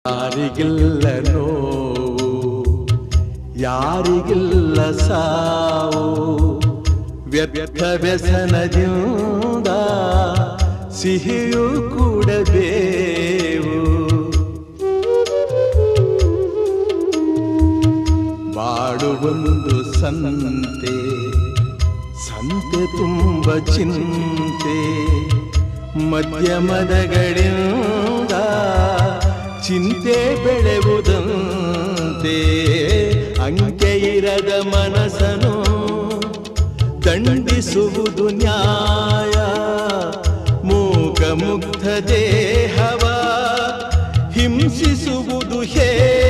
ಯಾರಿಗಿಲ್ಲ ನೋವು, ಯಾರಿಗಿಲ್ಲ ಸಾವು, ವ್ಯರ್ಥ ವ್ಯಸನದಿಂದ ಸಿಹಿಯೂ ಕೂಡಬೇವು. ಬಾಳುವೊಂದು ಸಂತೆ, ಸಂತೆ ತುಂಬ ಚಿಂತೆ, ಮಧ್ಯಮದಗಳಿಂದ ಚಿಂತೆ ಬೆಳೆಯುವುದಂತೆ. ಅಂಕೆ ಇರದ ಮನಸ್ಸನು ದಂಡಿಸುವುದು ನ್ಯಾಯ, ಮೂಕ ಮುಗ್ಧ ದೇಹವ ಹಿಂಸಿಸುವುದು ಹೇಯ.